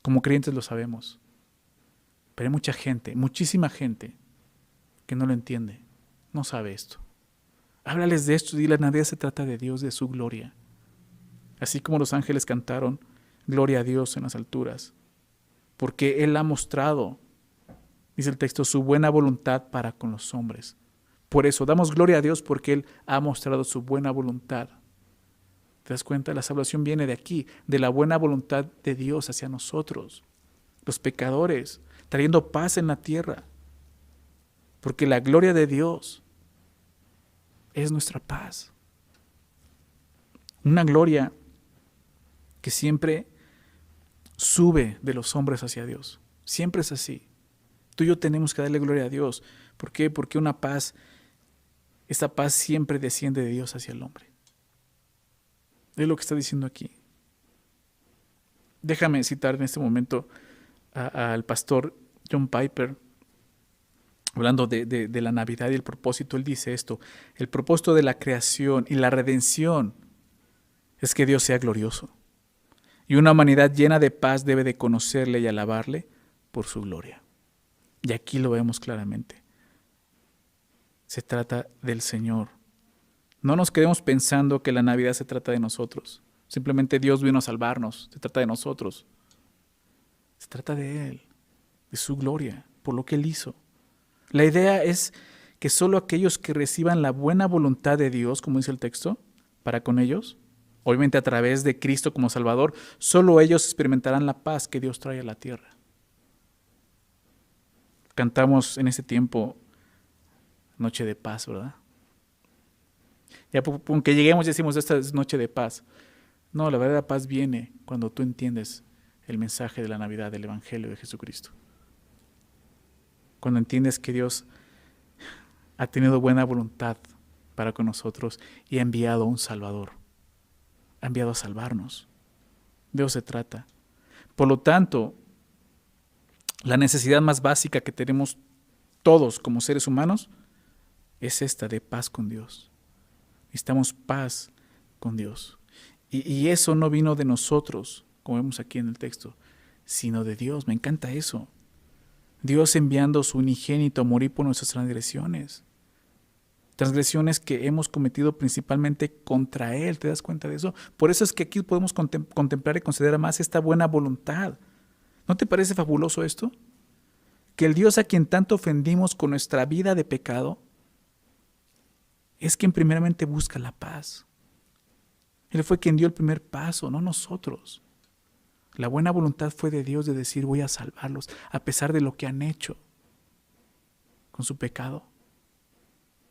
Como creyentes lo sabemos. Pero hay mucha gente, muchísima gente, que no lo entiende. No sabe esto. Háblales de esto y la Navidad se trata de Dios, de su gloria. Así como los ángeles cantaron, gloria a Dios en las alturas, porque Él ha mostrado, dice el texto, su buena voluntad para con los hombres. Por eso damos gloria a Dios porque Él ha mostrado su buena voluntad. ¿Te das cuenta? La salvación viene de aquí, de la buena voluntad de Dios hacia nosotros, los pecadores, trayendo paz en la tierra. Porque la gloria de Dios es nuestra paz. Una gloria que siempre sube de los hombres hacia Dios. Siempre es así. Tú y yo tenemos que darle gloria a Dios. ¿Por qué? Porque una paz, esta paz siempre desciende de Dios hacia el hombre. Es lo que está diciendo aquí. Déjame citar en este momento al pastor John Piper, hablando de la Navidad y el propósito. Él dice esto: el propósito de la creación y la redención es que Dios sea glorioso. Y una humanidad llena de paz debe de conocerle y alabarle por su gloria. Y aquí lo vemos claramente. Se trata del Señor. No nos quedemos pensando que la Navidad se trata de nosotros. Simplemente Dios vino a salvarnos. Se trata de nosotros. Se trata de Él, de su gloria, por lo que Él hizo. La idea es que solo aquellos que reciban la buena voluntad de Dios, como dice el texto, para con ellos, obviamente a través de Cristo como Salvador, solo ellos experimentarán la paz que Dios trae a la tierra. Cantamos en ese tiempo Noche de Paz, ¿verdad? Ya aunque lleguemos y decimos esta es Noche de Paz. No, la verdadera paz viene cuando tú entiendes el mensaje de la Navidad, del Evangelio de Jesucristo. Cuando entiendes que Dios ha tenido buena voluntad para con nosotros y ha enviado a un Salvador. Ha enviado a salvarnos. De eso se trata. Por lo tanto, la necesidad más básica que tenemos todos como seres humanos es esta de paz con Dios. Necesitamos paz con Dios. Y eso no vino de nosotros, como vemos aquí en el texto, sino de Dios. Me encanta eso. Dios enviando su unigénito a morir por nuestras transgresiones. transgresiones que hemos cometido principalmente contra Él. ¿Te das cuenta de eso? Por eso es que aquí podemos contemplar y considerar más esta buena voluntad. ¿No te parece fabuloso esto? Que el Dios a quien tanto ofendimos con nuestra vida de pecado es quien primeramente busca la paz. Él fue quien dio el primer paso, no nosotros. La buena voluntad fue de Dios de decir, voy a salvarlos, a pesar de lo que han hecho con su pecado.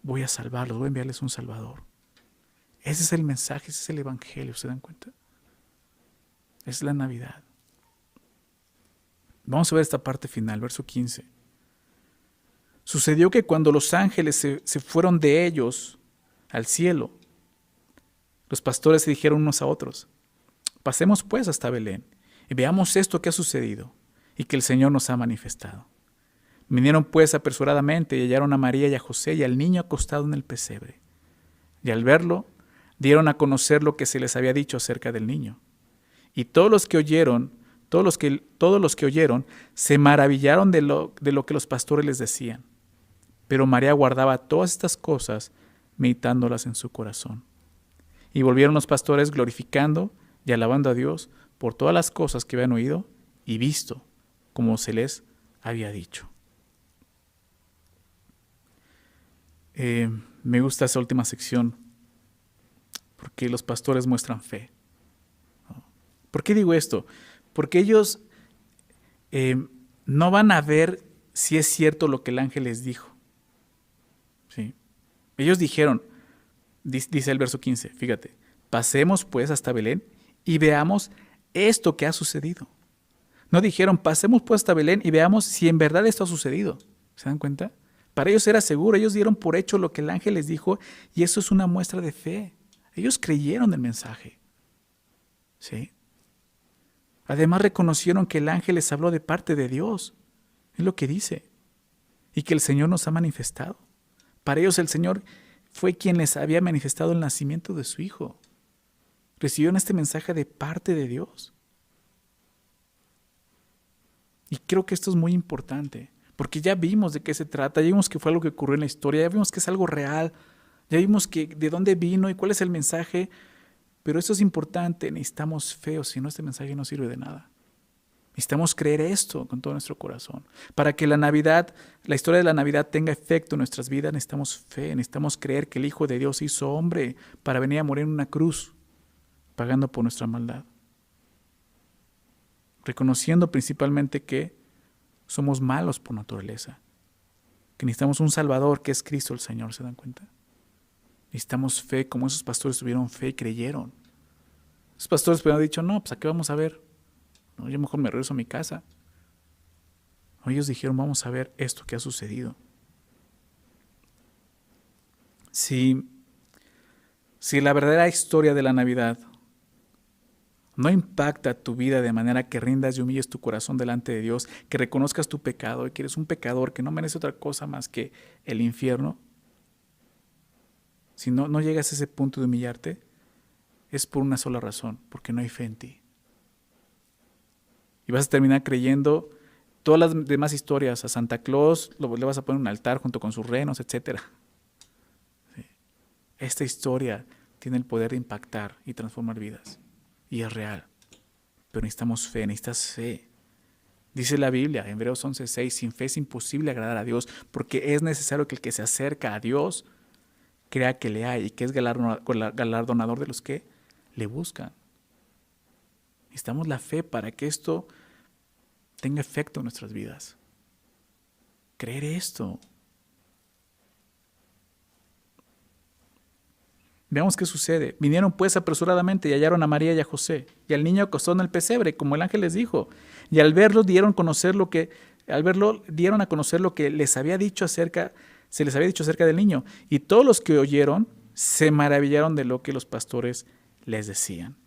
Voy a salvarlos, voy a enviarles un Salvador. Ese es el mensaje, ese es el Evangelio, ¿se dan cuenta? Es la Navidad. Vamos a ver esta parte final, verso 15. Sucedió que cuando los ángeles se fueron de ellos al cielo, los pastores se dijeron unos a otros, pasemos pues hasta Belén y veamos esto que ha sucedido y que el Señor nos ha manifestado. Vinieron pues apresuradamente y hallaron a María y a José y al niño acostado en el pesebre. Y al verlo, dieron a conocer lo que se les había dicho acerca del niño. Y todos los que oyeron se maravillaron de lo que los pastores les decían. Pero María guardaba todas estas cosas, meditándolas en su corazón. Y volvieron los pastores glorificando y alabando a Dios por todas las cosas que habían oído y visto, como se les había dicho. Me gusta esa última sección porque los pastores muestran fe. ¿Por qué digo esto? Porque ellos no van a ver si es cierto lo que el ángel les dijo. ¿Sí? Ellos dijeron, dice el verso 15, fíjate, pasemos pues hasta Belén y veamos esto que ha sucedido. No dijeron, pasemos pues hasta Belén y veamos si en verdad esto ha sucedido. ¿Se dan cuenta? Para ellos era seguro, ellos dieron por hecho lo que el ángel les dijo y eso es una muestra de fe. Ellos creyeron el mensaje. ¿Sí? Además reconocieron que el ángel les habló de parte de Dios. Es lo que dice. Y que el Señor nos ha manifestado. Para ellos el Señor fue quien les había manifestado el nacimiento de su Hijo. Recibieron este mensaje de parte de Dios. Y creo que esto es muy importante, porque ya vimos de qué se trata, ya vimos que fue algo que ocurrió en la historia, ya vimos que es algo real, ya vimos que de dónde vino y cuál es el mensaje, pero esto es importante, necesitamos fe, o si no este mensaje no sirve de nada. Necesitamos creer esto con todo nuestro corazón. Para que la Navidad, la historia de la Navidad tenga efecto en nuestras vidas, necesitamos fe, necesitamos creer que el Hijo de Dios se hizo hombre para venir a morir en una cruz, pagando por nuestra maldad. Reconociendo principalmente que somos malos por naturaleza, que necesitamos un Salvador que es Cristo el Señor, ¿se dan cuenta? Necesitamos fe, como esos pastores tuvieron fe y creyeron. Esos pastores hubieran dicho, no, pues ¿a qué vamos a ver? No, yo mejor me regreso a mi casa. No, ellos dijeron, vamos a ver esto que ha sucedido. Si la verdadera historia de la Navidad no impacta tu vida de manera que rindas y humilles tu corazón delante de Dios, que reconozcas tu pecado y que eres un pecador que no merece otra cosa más que el infierno, si no llegas a ese punto de humillarte, es por una sola razón, porque no hay fe en ti. Y vas a terminar creyendo todas las demás historias. A Santa Claus le vas a poner un altar junto con sus renos, etc. Sí. Esta historia tiene el poder de impactar y transformar vidas. Y es real. Pero necesitamos fe, necesitas fe. Dice la Biblia, en Hebreos 11:6, sin fe es imposible agradar a Dios, porque es necesario que el que se acerca a Dios crea que le hay y que es galardonador de los que le buscan. Necesitamos la fe para que esto tenga efecto en nuestras vidas. Creer esto. Veamos qué sucede. Vinieron pues apresuradamente y hallaron a María y a José y al niño acostado en el pesebre, como el ángel les dijo. Y al verlo dieron a conocer lo que se les había dicho acerca del niño. Y todos los que oyeron se maravillaron de lo que los pastores les decían.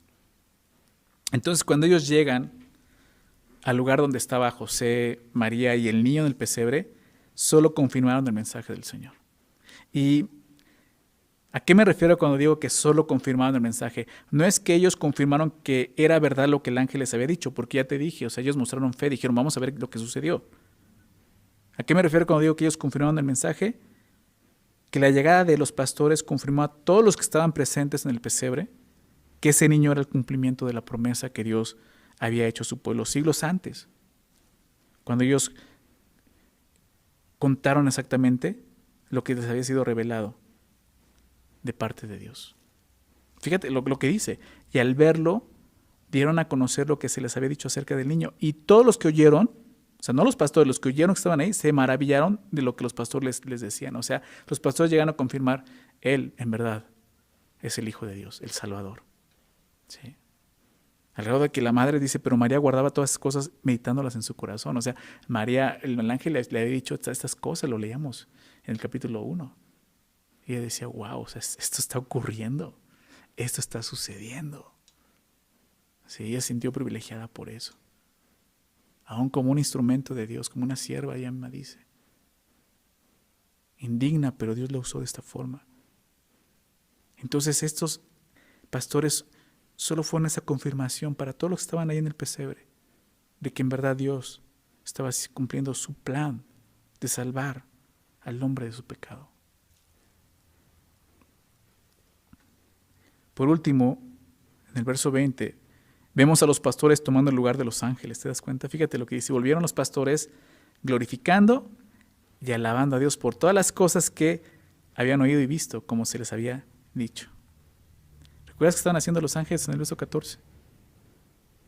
Entonces, cuando ellos llegan al lugar donde estaba José, María y el niño en el pesebre, solo confirmaron el mensaje del Señor. ¿Y a qué me refiero cuando digo que solo confirmaron el mensaje? No es que ellos confirmaron que era verdad lo que el ángel les había dicho, porque ya te dije, o sea, ellos mostraron fe, dijeron, vamos a ver lo que sucedió. ¿A qué me refiero cuando digo que ellos confirmaron el mensaje? que la llegada de los pastores confirmó a todos los que estaban presentes en el pesebre que ese niño era el cumplimiento de la promesa que Dios había hecho a su pueblo siglos antes, cuando ellos contaron exactamente lo que les había sido revelado de parte de Dios. Fíjate lo que dice, y al verlo dieron a conocer lo que se les había dicho acerca del niño, y todos los que oyeron, o sea, no los pastores, los que oyeron que estaban ahí, se maravillaron de lo que los pastores les decían. O sea, los pastores llegaron a confirmar, él en verdad es el Hijo de Dios, el Salvador. ¿Sí? Al grado de que la madre dice, pero María guardaba todas esas cosas meditándolas en su corazón. O sea, María, el ángel le había dicho estas cosas, lo leíamos en el capítulo 1. Y ella decía, wow, o sea, esto está ocurriendo, esto está sucediendo. Sí, ella se sintió privilegiada por eso. Aún como un instrumento de Dios, como una sierva, ella misma dice. Indigna, pero Dios la usó de esta forma. Entonces estos pastores solo fueron esa confirmación para todos los que estaban ahí en el pesebre, de que en verdad Dios estaba cumpliendo su plan de salvar al hombre de su pecado. Por último, en el verso 20, vemos a los pastores tomando el lugar de los ángeles. ¿Te das cuenta? Fíjate lo que dice. Volvieron los pastores glorificando y alabando a Dios por todas las cosas que habían oído y visto, como se les había dicho. ¿Recuerdas que estaban haciendo los ángeles en el verso 14?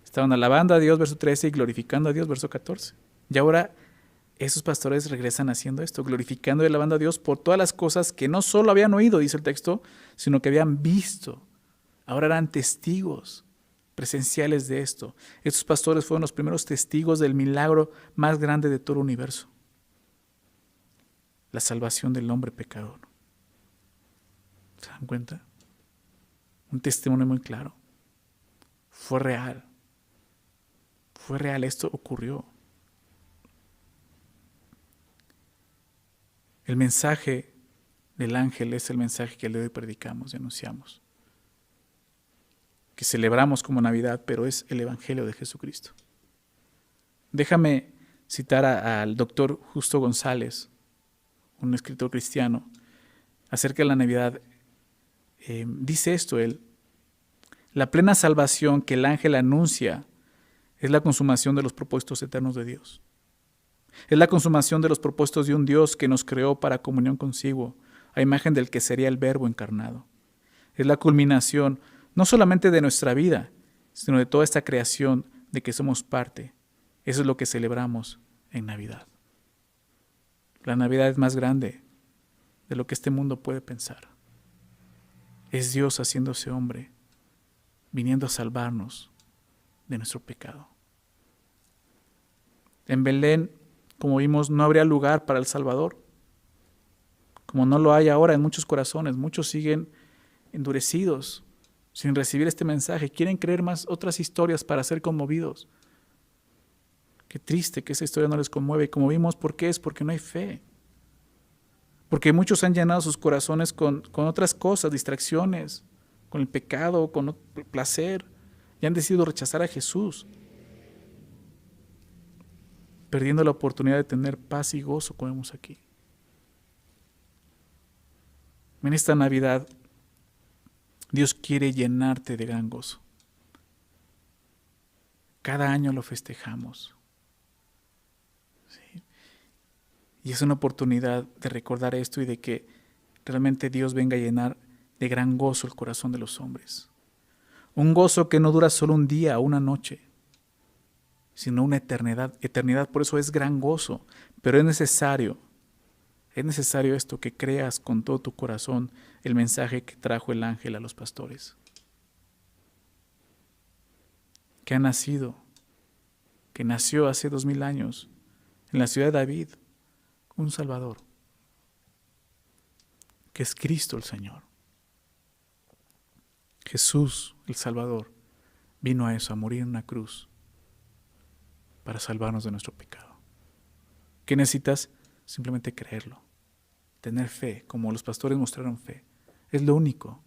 Estaban alabando a Dios, verso 13, y glorificando a Dios, verso 14. Y ahora esos pastores regresan haciendo esto, glorificando y alabando a Dios por todas las cosas que no solo habían oído, dice el texto, sino que habían visto. Ahora eran testigos presenciales de esto. Estos pastores fueron los primeros testigos del milagro más grande de todo el universo. La salvación del hombre pecador. ¿Se dan cuenta? Un testimonio muy claro. Fue real. Fue real, esto ocurrió. El mensaje del ángel es el mensaje que el día de hoy predicamos y anunciamos, que celebramos como Navidad, pero es el Evangelio de Jesucristo. Déjame citar al doctor Justo González, un escritor cristiano, acerca de la Navidad. Dice esto él: la plena salvación que el ángel anuncia es la consumación de los propósitos eternos de Dios. Es la consumación de los propósitos de un Dios que nos creó para comunión consigo, a imagen del que sería el Verbo encarnado. Es la culminación no solamente de nuestra vida, sino de toda esta creación de que somos parte. Eso es lo que celebramos en Navidad. La Navidad es más grande de lo que este mundo puede pensar. Es Dios haciéndose hombre, viniendo a salvarnos de nuestro pecado. En Belén, como vimos, no habría lugar para el Salvador, como no lo hay ahora en muchos corazones. Muchos siguen endurecidos, sin recibir este mensaje. Quieren creer más otras historias para ser conmovidos. Qué triste que esa historia no les conmueve. Y como vimos, ¿por qué? Es porque no hay fe. Porque muchos han llenado sus corazones con otras cosas, distracciones, con el pecado, con el placer, y han decidido rechazar a Jesús, perdiendo la oportunidad de tener paz y gozo, como vemos aquí. En esta Navidad, Dios quiere llenarte de gran gozo. Cada año lo festejamos. ¿Sí? Y es una oportunidad de recordar esto y de que realmente Dios venga a llenar de gran gozo el corazón de los hombres. Un gozo que no dura solo un día o una noche, sino una eternidad. Eternidad, por eso es gran gozo. Pero es necesario esto, que creas con todo tu corazón el mensaje que trajo el ángel a los pastores. Que ha nacido, que nació hace 2000 años en la ciudad de David, un Salvador, que es Cristo el Señor. Jesús, el Salvador, vino a eso, a morir en una cruz para salvarnos de nuestro pecado. ¿Qué necesitas? Simplemente creerlo, tener fe, como los pastores mostraron fe. Es lo único.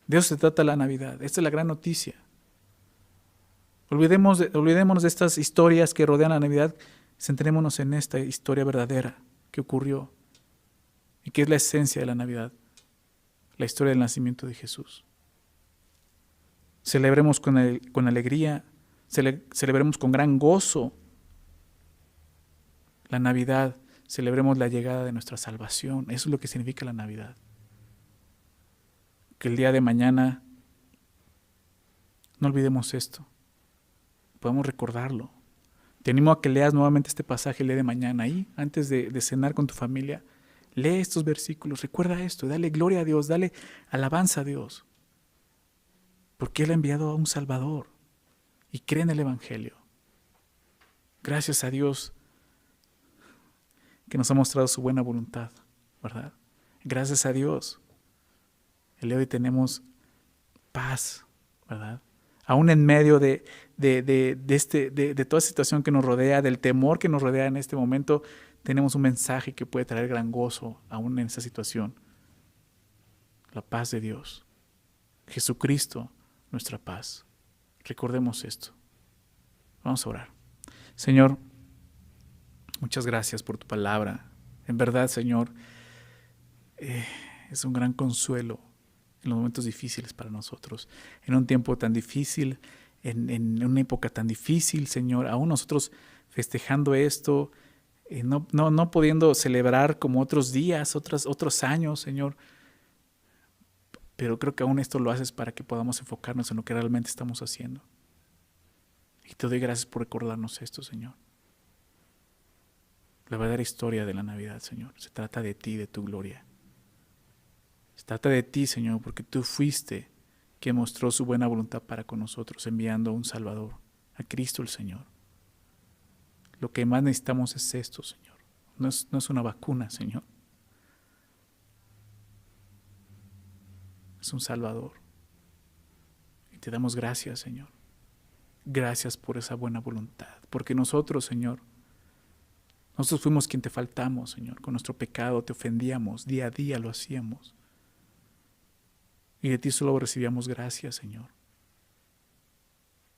De eso se trata la Navidad. Esta es la gran noticia. Olvidémonos de estas historias que rodean la Navidad. Centrémonos en esta historia verdadera que ocurrió ¿Y qué es la esencia de la Navidad? La historia del nacimiento de Jesús. Celebremos con alegría, celebremos con gran gozo la Navidad, celebremos la llegada de nuestra salvación. Eso es lo que significa la Navidad. Que el día de mañana no olvidemos esto, podemos recordarlo. Te animo a que leas nuevamente este pasaje el día de mañana, ahí, antes de cenar con tu familia. Lee estos versículos, recuerda esto, dale gloria a Dios, dale alabanza a Dios. Porque Él ha enviado a un Salvador y cree en el Evangelio. Gracias a Dios que nos ha mostrado su buena voluntad, ¿verdad? Gracias a Dios. El día de hoy tenemos paz, ¿verdad? Aún en medio de toda situación que nos rodea, del temor que nos rodea en este momento, tenemos un mensaje que puede traer gran gozo aún en esa situación. La paz de Dios. Jesucristo, nuestra paz. Recordemos esto. Vamos a orar. Señor, muchas gracias por tu palabra. En verdad, Señor, es un gran consuelo en los momentos difíciles para nosotros. En un tiempo tan difícil, en una época tan difícil, Señor, aún nosotros festejando esto, no pudiendo celebrar como otros días, otros años, Señor. Pero creo que aún esto lo haces para que podamos enfocarnos en lo que realmente estamos haciendo. Y te doy gracias por recordarnos esto, Señor. La verdadera historia de la Navidad, Señor, se trata de ti, de tu gloria. Se trata de ti, Señor, porque tú fuiste quien mostró su buena voluntad para con nosotros, enviando a un Salvador, a Cristo el Señor. Lo que más necesitamos es esto, Señor. No es una vacuna, Señor. Es un Salvador. Y te damos gracias, Señor. Gracias por esa buena voluntad. Porque nosotros, Señor, nosotros fuimos quien te faltamos, Señor. Con nuestro pecado te ofendíamos, día a día lo hacíamos. Y de ti solo recibíamos gracias, Señor.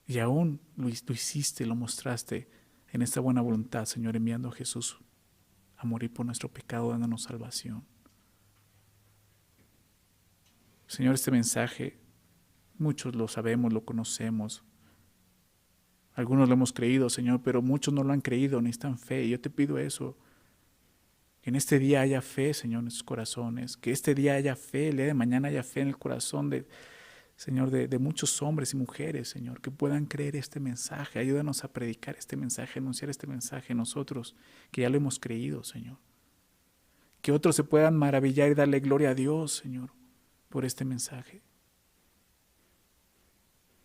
Y aún lo hiciste, lo mostraste en esta buena voluntad, Señor, enviando a Jesús a morir por nuestro pecado, dándonos salvación. Señor, este mensaje, muchos lo sabemos, lo conocemos. Algunos lo hemos creído, Señor, pero muchos no lo han creído, necesitan fe. Y yo te pido eso. Que en este día haya fe, Señor, en sus corazones. Que este día haya fe, el día de mañana haya fe en el corazón Señor, de muchos hombres y mujeres, Señor, que puedan creer este mensaje. Ayúdanos a predicar este mensaje, a anunciar este mensaje nosotros, que ya lo hemos creído, Señor. Que otros se puedan maravillar y darle gloria a Dios, Señor, por este mensaje.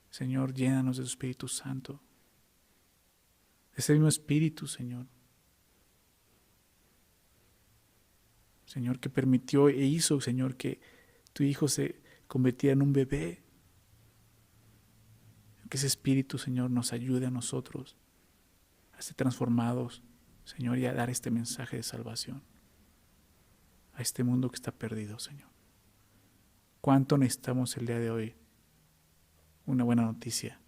Señor, llénanos de tu Espíritu Santo. De ese mismo Espíritu, Señor. Señor, que permitió e hizo, Señor, que tu Hijo se convirtiera en un bebé. Que ese Espíritu, Señor, nos ayude a nosotros a ser transformados, Señor, y a dar este mensaje de salvación a este mundo que está perdido, Señor. ¿Cuánto necesitamos el día de hoy? Una buena noticia.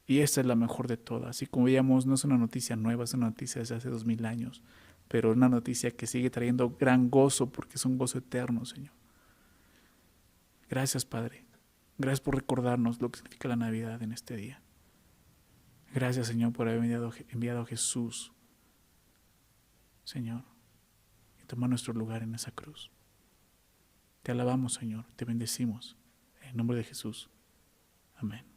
Y esta es la mejor de todas. Y como veíamos, no es una noticia nueva, es una noticia desde hace 2000 años, pero una noticia que sigue trayendo gran gozo porque es un gozo eterno, Señor. Gracias, Padre. Gracias por recordarnos lo que significa la Navidad en este día. Gracias, Señor, por haber enviado a Jesús, Señor, y tomar nuestro lugar en esa cruz. Te alabamos, Señor, te bendecimos. En nombre de Jesús. Amén.